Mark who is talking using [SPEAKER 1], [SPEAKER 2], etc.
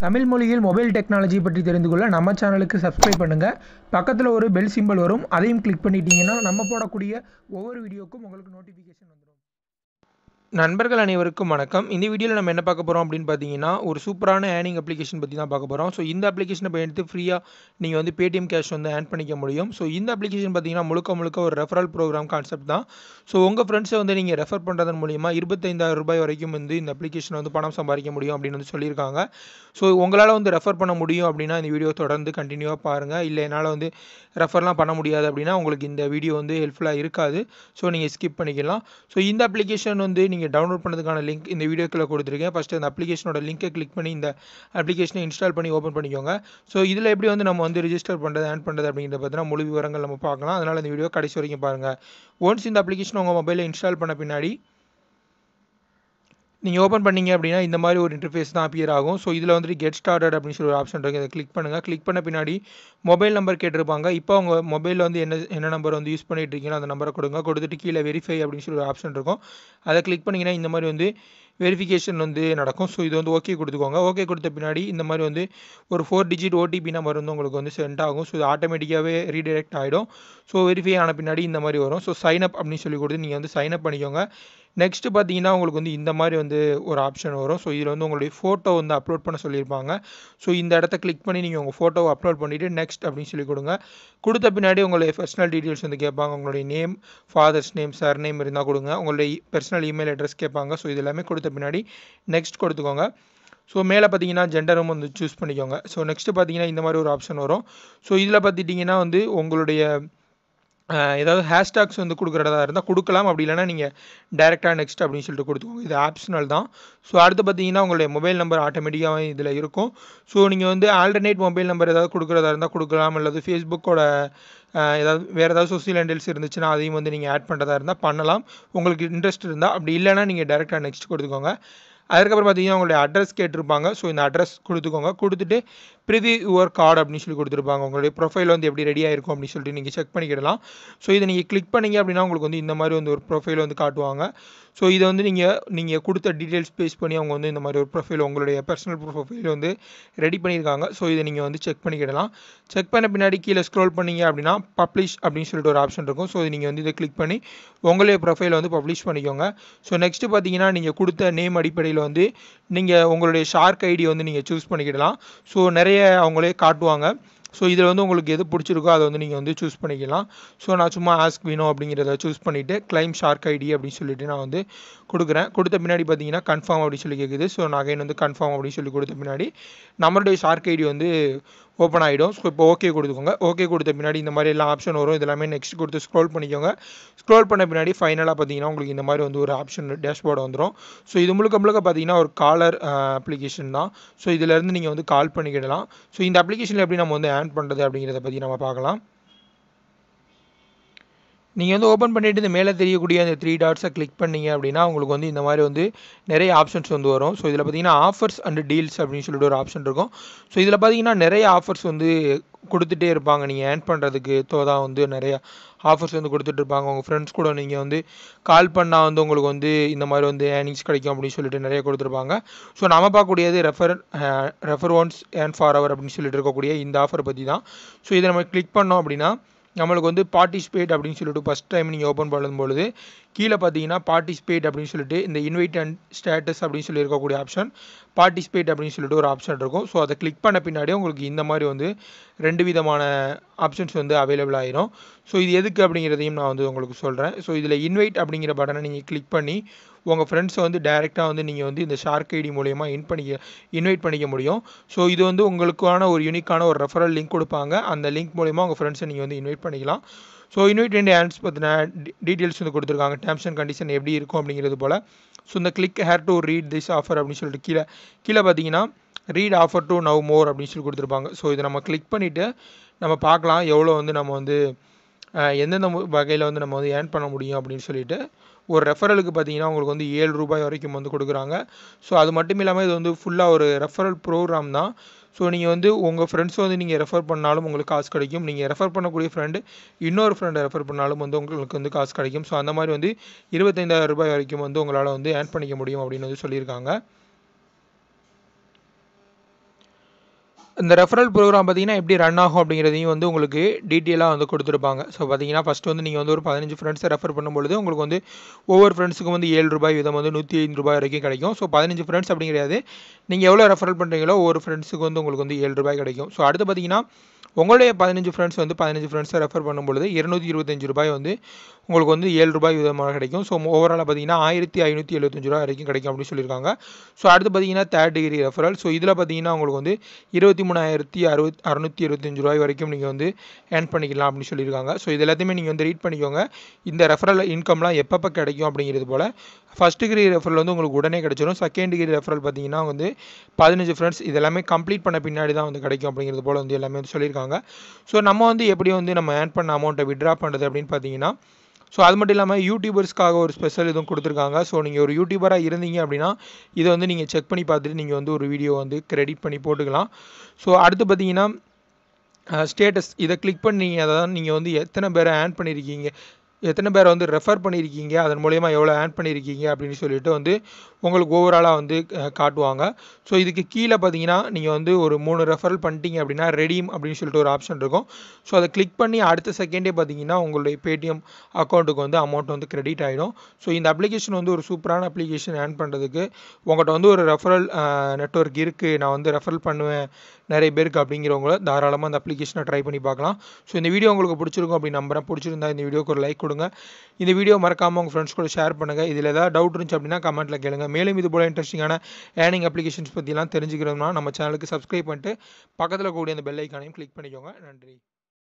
[SPEAKER 1] தமிழ் மொழியில் mobile technology பற்றி தெரிந்து கொள்ள நம்ம சேனலுக்கு சப்ஸ்கிரைப் பண்ணுங்கள். பக்கத்தில் ஒரு பெல் சிம்பல் வரும், அதையும் கிளிக் பண்ணிட்டீங்கன்னா நம்ம போடக்கூடிய ஒவ்வொரு வீடியோக்கும் உங்களுக்கு நோட்டிஃபிகேஷன் வந்துடும். நண்பர்கள் அனைவருக்கும் வணக்கம். இந்த வீடியோவில் நம்ம என்ன பார்க்க போகிறோம் அப்படின்னு பார்த்தீங்கன்னா, ஒரு சூப்பரான ஏர்னிங் அப்ளிகேஷன் பற்றி தான் பார்க்க போகிறோம். ஸோ இந்த அப்ளிகேஷனை பயன்படுத்தி ஃப்ரீயாக நீங்கள் வந்து பேடிஎம் கேஷ் வந்து ஏர்ன் பண்ணிக்க முடியும். ஸோ இந்த அப்ளிகேஷன் பார்த்தீங்கன்னா முழுக்க ஒரு ரெஃபரல் ப்ரோக்ராம் கான்செப்ட் தான். ஸோ உங்கள் ஃப்ரெண்ட்ஸை வந்து நீங்கள் ரெஃபர் பண்ணுறதன் மூலிமா ரூ. 25,000 வரைக்கும் வந்து இந்த அப்ளிகேஷனை வந்து பணம் சம்பாதிக்க முடியும் அப்படின்னு வந்து சொல்லியிருக்காங்க. ஸோ உங்களால் வந்து ரெஃபர் பண்ண முடியும் அப்படின்னா இந்த வீடியோ தொடர்ந்து கண்டினியூவாக பாருங்கள். இல்லை என்னால் வந்து ரெஃபர்லாம் பண்ண முடியாது அப்படின்னா உங்களுக்கு இந்த வீடியோ வந்து ஹெல்ப்ஃபுல்லாக இருக்காது. ஸோ நீங்கள் ஸ்கிப் பண்ணிக்கலாம். ஸோ இந்த அப்ளிகேஷன் வந்து நீங்கள் டவுன்லோட் பண்ணதுக்கான லிங்க் இந்த வீடியோக்குள்ள கொடுத்துருக்கேன். ஃபஸ்ட்டு அந்த அப்ளிகேஷனோட லிங்கை கிளிக் பண்ணி இந்த அப்ளிகேஷனை இன்ஸ்டால் பண்ணி ஓப்பன் பண்ணிக்கோங்க. ஸோ இதில் எப்படி வந்து நம்ம வந்து ரிஜிஸ்டர் பண்ணுறது ஆன் பண்ணுறது அப்படிங்கிறத பற்றின முழு விவரங்கள் நம்ம பார்க்கலாம். அதனால் இந்த வீடியோ கடைசி வரைக்கும் பாருங்கள். ஒன்ஸ் இந்த அப்ளிகேஷன் உங்கள் மொபைலில் இன்ஸ்டால் பண்ண பின்னாடி நீங்கள் ஓப்பன் பண்ணிங்க அப்படின்னா இந்த மாதிரி ஒரு இன்டர்ஃபேஸ் தான் அப்பியர் ஆகும். ஸோ இதில் வந்துட்டு கெட் ஸ்டார்டட் அப்படின்னு சொல்லி ஒரு ஆப்ஷன் இருக்குது. அதை கிளிக் பண்ணுங்கள். கிளிக் பண்ண பின்னாடி மொபைல் நம்பர் கேட்டிருப்பாங்க. இப்போ உங்கள் மொபைலில் வந்து என்ன நம்பர் வந்து யூஸ் பண்ணிட்டு இருக்கீங்களோ அந்த நம்பரை கொடுத்துட்டு கீழே வெரிஃபை அப்படின்னு சொல்லி ஒரு ஆப்ஷன் இருக்கும். அதை கிளிக் பண்ணிங்கன்னா இந்த மாதிரி வந்து வெரிஃபிகேஷன் வந்து நடக்கும். ஸோ இது வந்து ஓகே கொடுத்துக்கோங்க. ஓகே கொடுத்த பின்னாடி இந்த மாதிரி வந்து ஒரு 4 டிஜிட் ஓடிபி நம்பர் வந்து உங்களுக்கு வந்து சென்ட் ஆகும். ஸோ இது ஆட்டோமேட்டிக்காகவே ரீடைரக்ட் ஆகிடும். ஸோ வெரிஃபை ஆன பின்னாடி இந்த மாதிரி வரும். ஸோ சைன் அப் அப்படின்னு சொல்லி கொடுத்து நீங்கள் வந்து சைன் அப் பண்ணிக்கோங்க. நெக்ஸ்ட்டு பார்த்தீங்கன்னா உங்களுக்கு வந்து இந்த மாதிரி வந்து ஒரு ஆப்ஷன் வரும். ஸோ இதில் வந்து உங்களுடைய ஃபோட்டோ வந்து அப்லோட் பண்ண சொல்லியிருப்பாங்க. ஸோ இந்த இடத்த கிளிக் பண்ணி நீங்கள் உங்கள் ஃபோட்டோவை அப்லோட் பண்ணிவிட்டு நெக்ஸ்ட் அப்படின்னு சொல்லி கொடுங்க. கொடுத்த பின்னாடி உங்களுடைய பர்சனல் டீட்டெயில்ஸ் வந்து கேட்பாங்க. உங்களுடைய name, father's name, sir name இருந்தால் கொடுங்க. உங்களுடைய பர்சனல் இமெயில் அட்ரஸ் கேட்பாங்க. ஸோ இது எல்லாமே கொடுத்த பின்னாடி நெக்ஸ்ட் கொடுத்துக்கோங்க. ஸோ மேலே பார்த்தீங்கன்னா ஜெண்டரும் வந்து சூஸ் பண்ணிக்கோங்க. ஸோ நெக்ஸ்ட்டு பார்த்தீங்கன்னா இந்த மாதிரி ஒரு ஆப்ஷன் வரும். ஸோ இதில் பார்த்துட்டிங்கன்னா வந்து உங்களுடைய ஏதாவது ஹேஷ்டாக்ஸ் வந்து கொடுக்குறதா இருந்தால் கொடுக்கலாம். அப்படி இல்லைனா நீங்கள் டேரெக்டாக நெக்ஸ்ட் அப்படின்னு சொல்லிட்டு கொடுத்துக்கோங்க. இது ஆப்ஷனல் தான். ஸோ அடுத்து பார்த்தீங்கன்னா உங்களுடைய மொபைல் நம்பர் ஆட்டோமேட்டிக்காக இதில் இருக்கும். ஸோ நீங்கள் வந்து ஆல்டர்னேட் மொபைல் நம்பர் ஏதாவது கொடுக்குறதா இருந்தால் கொடுக்கலாம். அல்லது ஃபேஸ்புக்கோட ஏதாவது வேறு ஏதாவது சோசியல் ஹேண்டில்ஸ் இருந்துச்சுன்னா அதையும் வந்து நீங்கள் ஆட் பண்ணுறதா இருந்தால் பண்ணலாம். உங்களுக்கு இன்ட்ரெஸ்ட் இருந்தால். அப்படி இல்லைனா நீங்கள் டேரெக்டாக நெக்ஸ்ட் கொடுத்துக்கோங்க. அதுக்கப்புறம் பார்த்தீங்கன்னா உங்களுடைய அட்ரஸ் கேட்டிருப்பாங்க. ஸோ இந்த அட்ரஸ் கொடுத்துக்கோங்க. கொடுத்துட்டு ப்ரிவியூ யுவர் கார்டு அப்படின்னு சொல்லி கொடுத்துருப்பாங்க. உங்களுடைய ப்ரொஃபைல் வந்து எப்படி ரெடியாக இருக்கும் அப்படின்னு சொல்லிட்டு நீங்கள் செக் பண்ணிக்கிடலாம். ஸோ இதை நீங்கள் கிளிக் பண்ணிங்க அப்படின்னா உங்களுக்கு வந்து இந்த மாதிரி வந்து ஒரு ப்ரொஃபைல் வந்து காட்டுவாங்க. ஸோ இதை வந்து நீங்கள் கொடுத்த டீட்டெயில்ஸ் பேஸ் பண்ணி அவங்க வந்து இந்த மாதிரி ஒரு ப்ரொஃபைல் உங்களுடைய பர்சனல் ப்ரொஃபைல் வந்து ரெடி பண்ணியிருக்காங்க. ஸோ இதை நீங்கள் வந்து செக் பண்ணிக்கிடலாம். செக் பண்ண பின்னாடி கீழே ஸ்க்ரோல் பண்ணிங்க அப்படின்னா பப்ளிஷ் அப்படின்னு சொல்லிட்டு ஒரு ஆப்ஷன் இருக்கும். ஸோ நீங்கள் வந்து இதை கிளிக் பண்ணி உங்களுடைய ப்ரொஃபைலை வந்து பப்ளிஷ் பண்ணிக்கோங்க. ஸோ நெக்ஸ்ட்டு பார்த்தீங்கன்னா நீங்கள் கொடுத்த நேம் அடிப்படையில் வந்து நீங்கள் உங்களுடைய ஷார்க் ஐடி வந்து நீங்கள் சூஸ் பண்ணிக்கிடலாம். ஸோ நிறைய அவங்களே காட்டுவாங்க. ஸோ இதில் வந்து உங்களுக்கு எது பிடிச்சிருக்கோ அதை வந்து நீங்கள் வந்து சூஸ் பண்ணிக்கலாம். ஸோ நான் சும்மா ஆஸ்க் வேணும் அப்படிங்கிறத சூஸ் பண்ணிவிட்டு கிளைம் ஷார்க் ஐடி அப்படின்னு சொல்லிட்டு நான் வந்து கொடுக்குறேன். கொடுத்த பின்னாடி பார்த்தீங்கன்னா கன்ஃபார்ம் அப்படின்னு சொல்லி கேட்குது. ஸோ நான் அகைன் வந்து கன்ஃபார்ம் அப்படின்னு சொல்லி கொடுத்த பின்னாடி நம்மளுடைய ஷார்க் ஐடி வந்து ஓப்பன் ஆகிடும். ஸோ இப்போ ஓகே கொடுத்துக்கோங்க. ஓகே கொடுத்த பின்னாடி இந்த மாதிரி எல்லாம் ஆப்ஷன் வரும். இது எல்லாமே நெக்ஸ்ட் கொடுத்து ஸ்க்ரோல் பண்ணிக்கோங்க. ஸ்க்ரோல் பண்ண பின்னாடி ஃபைனலாக பார்த்தீங்கன்னா உங்களுக்கு இந்த மாதிரி வந்து ஒரு ஆப்ஷன் டேஷ்போர்டு வந்துடும். ஸோ இது முழுக்க பார்த்தீங்கன்னா ஒரு காலர் அப்ளிகேஷன் தான். ஸோ இதிலேருந்து நீங்கள் வந்து கால் பண்ணிக்கிடலாம். ஸோ இந்த அப்ளிகேஷனில் எப்படி நம்ம வந்து ஆன் பண்ணுறது அப்படிங்கிறத பற்றி நம்ம பார்க்கலாம். நீங்கள் வந்து ஓப்பன் பண்ணிவிட்டு இந்த மேலே தெரியக்கூடிய அந்த 3 டாட்ஸை கிளிக் பண்ணிங்க அப்படின்னா உங்களுக்கு வந்து இந்த மாதிரி வந்து நிறைய ஆப்ஷன்ஸ் வந்து வரும். ஸோ இதில் பார்த்தீங்கன்னா ஆஃபர்ஸ் அண்ட் டீல்ஸ் அப்படின்னு சொல்லிட்டு ஒரு ஆப்ஷன் இருக்கும். ஸோ இதில் பார்த்தீங்கன்னா நிறைய ஆஃபர்ஸ் வந்து கொடுத்துட்டே இருப்பாங்க. நீங்கள் ஏர்ன் பண்ணுறதுக்கு தோதா வந்து நிறைய ஆஃபர்ஸ் வந்து கொடுத்துட்ருப்பாங்க. உங்கள் ஃப்ரெண்ட்ஸ் கூட நீங்கள் வந்து கால் பண்ணால் வந்து உங்களுக்கு வந்து இந்த மாதிரி வந்து ஏர்னிங்ஸ் கிடைக்கும் அப்படின்னு சொல்லிட்டு நிறைய கொடுத்துருப்பாங்க. ஸோ நம்ம பார்க்கக்கூடியது refer once earn forever அப்படின்னு சொல்லிட்டு இருக்கக்கூடிய இந்த ஆஃபர் பற்றி தான். ஸோ இதை நம்ம கிளிக் பண்ணோம் அப்படின்னா நம்மளுக்கு வந்து பார்ட்டிசிபேட் அப்படின்னு சொல்லிட்டு ஃபஸ்ட் டைம் நீங்கள் ஓப்பன் பண்ணும்பொழுது கீழே பார்த்தீங்கன்னா பார்ட்டிசிபேட் அப்படின்னு சொல்லிட்டு இந்த இன்வைட் அண்ட் ஸ்டேட்டஸ் அப்படின்னு சொல்லி இருக்கக்கூடிய ஆப்ஷன் பார்ட்டிசிபேட் அப்படின்னு சொல்லிட்டு ஒரு ஆப்ஷன் இருக்கும். ஸோ அதை கிளிக் பண்ண பின்னாடியே உங்களுக்கு இந்த மாதிரி வந்து 2 விதமான ஆப்ஷன்ஸ் வந்து அவைலபிள் ஆகிரும். ஸோ இது எதுக்கு அப்படிங்கிறதையும் நான் வந்து உங்களுக்கு சொல்கிறேன். ஸோ இதில் இன்வைட் அப்படிங்கிற பட்டனை நீங்கள் கிளிக் பண்ணி உங்கள் ஃப்ரெண்ட்ஸை வந்து டேரெக்டாக வந்து நீங்கள் வந்து இந்த ஷார்க் ஐடி மூலயமா இன்வைட் பண்ணிக்க முடியும். ஸோ இது வந்து உங்களுக்கான ஒரு யூனிக்கான ஒரு ரெஃபரல் லிங்க் கொடுப்பாங்க. அந்த லிங்க் மூலயமா உங்கள் ஃப்ரெண்ட்ஸை நீங்கள் வந்து இன்வைட் பண்ணிக்கலாம். ஸோ இன்வைட் அண்ட் ஆன்ஸ் பற்றின டீட்டெயில்ஸ் வந்து கொடுத்துருக்காங்க. டேர்ம்ஸ் அண்ட் கண்டிஷன் எப்படி இருக்கும் அப்படிங்கிறது போல். ஸோ இந்த click hair to read this offer அப்படின்னு சொல்லிட்டு கீழே பார்த்தீங்கன்னா ரீட் ஆஃபர் டு நவ் மோர் அப்படின்னு சொல்லி கொடுத்துருப்பாங்க. ஸோ இதை நம்ம கிளிக் பண்ணிவிட்டு நம்ம பார்க்கலாம் எவ்வளோ வந்து நம்ம வந்து எந்தெந்த வகையில் வந்து நம்ம வந்து ஏர்ன் பண்ண முடியும் அப்படின்னு சொல்லிட்டு. ஒரு ரெஃபரலுக்கு பார்த்தீங்கன்னா உங்களுக்கு வந்து ரூ. 7 வரைக்கும் வந்து கொடுக்குறாங்க. ஸோ அது மட்டும் இல்லாமல் இது வந்து ஃபுல்லாக ஒரு ரெஃபரல் ப்ரோக்ராம் தான். ஸோ நீங்கள் வந்து உங்கள் ஃப்ரெண்ட்ஸ் வந்து நீங்கள் ரெஃபர் பண்ணாலும் உங்களுக்கு காசு கிடைக்கும். நீங்கள் ரெஃபர் பண்ணக்கூடிய ஃப்ரெண்டு இன்னொரு ஃப்ரெண்டை ரெஃபர் பண்ணாலும் வந்து உங்களுக்கு வந்து காசு கிடைக்கும். ஸோ அந்த மாதிரி வந்து ரூ. 25,000 வரைக்கும் வந்து உங்களால் வந்து ஏர்ன் பண்ணிக்க முடியும் அப்படின்னு வந்து சொல்லியிருக்காங்க. இந்த ரெஃபரல் ப்ரோக்ராம் பார்த்தீங்கன்னா எப்படி ரன் ஆகும் அப்படிங்கிறதையும் வந்து உங்களுக்கு டீட்டெயிலாக வந்து கொடுத்துருப்பாங்க. ஸோ பார்த்தீங்கன்னா ஃபஸ்ட்டு வந்து நீங்கள் வந்து ஒரு 15 ஃப்ரெண்ட்ஸை ரெஃபர் பண்ணும்பொழுது உங்களுக்கு வந்து ஒவ்வொரு ஃப்ரெண்ட்ஸுக்கும் வந்து ரூ. 7 வீதம் வந்து ரூ. 105 வரைக்கும் கிடைக்கும். ஸோ 15 ஃப்ரெண்ட்ஸ் அப்படி கிடையாது. நீங்கள் எவ்வளோ ரெஃபரல் பண்ணுறீங்களோ ஒவ்வொரு ஃப்ரெண்ட்ஸுக்கு வந்து உங்களுக்கு வந்து ரூ. 7 கிடைக்கும். ஸோ அடுத்து பார்த்தீங்கன்னா உங்களுடைய 15 ஃப்ரெண்ட்ஸ் வந்து 15 ஃப்ரெண்ட்ஸை ரெஃபர் பண்ணும்பொழுது ரூ. 225 வந்து உங்களுக்கு வந்து ரூ. 7 வீதமாக கிடைக்கும். ஸோ ஓவராலாக பார்த்தீங்கன்னா ரூ. 1575 வரைக்கும் கிடைக்கும் அப்படின்னு சொல்லியிருக்காங்க. ஸோ அடுத்து பார்த்தீங்கன்னா தேர்ட் டிகிரி ரெஃபரல். ஸோ இதில் பார்த்தீங்கன்னா உங்களுக்கு வந்து ரூ. 23,665 வரைக்கும் நீங்கள் வந்து ஏர்ன் பண்ணிக்கலாம் அப்படின்னு சொல்லியிருக்காங்க. ஸோ இது எல்லாத்தையுமே நீங்கள் வந்து ரீட் பண்ணிக்கோங்க. இந்த ரெஃபரல் இன்கம்லாம் எப்பப்போ கிடைக்கும் அப்படிங்கிறது போல் ஃபஸ்ட் டிகிரி ரெஃபரல் வந்து உங்களுக்கு உடனே கிடைச்சிடும். செகண்ட் டிகிரி ரெஃபரல் பார்த்தீங்கன்னா வந்து 15 ஃப்ரெண்ட்ஸ் இது எல்லாமே கம்ப்ளீட் பண்ண பின்னாடி தான் வந்து கிடைக்கும் அப்படிங்கிறது போல் வந்து எல்லாமே வந்து சொல்லியிருக்காங்க. ஸோ நம்ம வந்து எப்படி வந்து நம்ம ஏர்ன் பண்ண அமௌண்ட்டை விட்ரா பண்ணுறது அப்படின்னு பார்த்தீங்கன்னா ஸோ அது மட்டும் இல்லாமல் யூடியூபர்ஸ்க்காக ஒரு ஸ்பெஷல் இதுவும் கொடுத்துருக்காங்க. ஸோ நீங்கள் ஒரு யூடியூபராக இருந்தீங்க அப்படின்னா இதை வந்து நீங்கள் செக் பண்ணி பார்த்துட்டு நீங்கள் வந்து ஒரு வீடியோ வந்து கிரெடிட் பண்ணி போட்டுக்கலாம். ஸோ அடுத்து பார்த்தீங்கன்னா ஸ்டேட்டஸ் இதை கிளிக் பண்ணி அதாவது நீங்கள் வந்து எத்தனை பேரை ஏர்ன் பண்ணியிருக்கீங்க, எத்தனை பேரை வந்து ரெஃபர் பண்ணியிருக்கீங்க, அதன் மூலயமா எவ்வளோ ஏர்ன் பண்ணியிருக்கீங்க அப்படின்னு சொல்லிட்டு வந்து உங்களுக்கு ஓவராலாக வந்து காட்டுவாங்க. ஸோ இதுக்கு கீழே பார்த்தீங்கன்னா நீங்கள் வந்து ஒரு 3 ரெஃபரல் பண்ணிட்டீங்க அப்படின்னா ரெடீம் அப்படின்னு சொல்லிட்டு ஒரு ஆப்ஷன் இருக்கும். ஸோ அதை கிளிக் பண்ணி அடுத்த செகண்டே பார்த்தீங்கன்னா உங்களுடைய பேடிஎம் அக்கௌண்ட்டுக்கு வந்து அமௌண்ட் வந்து கிரெடிட் ஆகிடும். ஸோ இந்த அப்ளிகேஷன் வந்து ஒரு சூப்பரான அப்ளிகேஷன் ஏர்ன் பண்ணுறதுக்கு உங்கள்கிட்ட வந்து ஒரு ரெஃபரல் நெட்வொர்க் இருக்குது, நான் வந்து ரெஃபரல் பண்ணுவேன் நிறைய பேருக்கு அப்படிங்கிறவங்கள தாராளமாக அந்த அப்ளிகேஷனை ட்ரை பண்ணி பார்க்கலாம். ஸோ இந்த வீடியோ உங்களுக்கு பிடிச்சிருக்கும் அப்படின்னு நம்புறேன். பிடிச்சிருந்தா இந்த வீடியோக்கு ஒரு லைக் கொடுங்க. இந்த வீடியோ மறக்காமல் உங்கள் ஃப்ரெண்ட்ஸ் கூட ஷேர் பண்ணுங்கள். இதில் ஏதாவது டவுட் இருந்துச்சு அப்படின்னா கமெண்ட்டில் கேளுங்க. மேலும் இது போல இன்ட்ரெஸ்டிங்கான ஏர்னிங் அப்ளிகேஷன்ஸ் பற்றிலாம் தெரிஞ்சுக்கிறோம்னா நம்ம சேனலுக்கு சப்ஸ்கிரைப் பண்ணிட்டு பக்கத்தில் கூடிய அந்த பெல் ஐக்கானையும் கிளிக் பண்ணிக்கோங்க. நன்றி.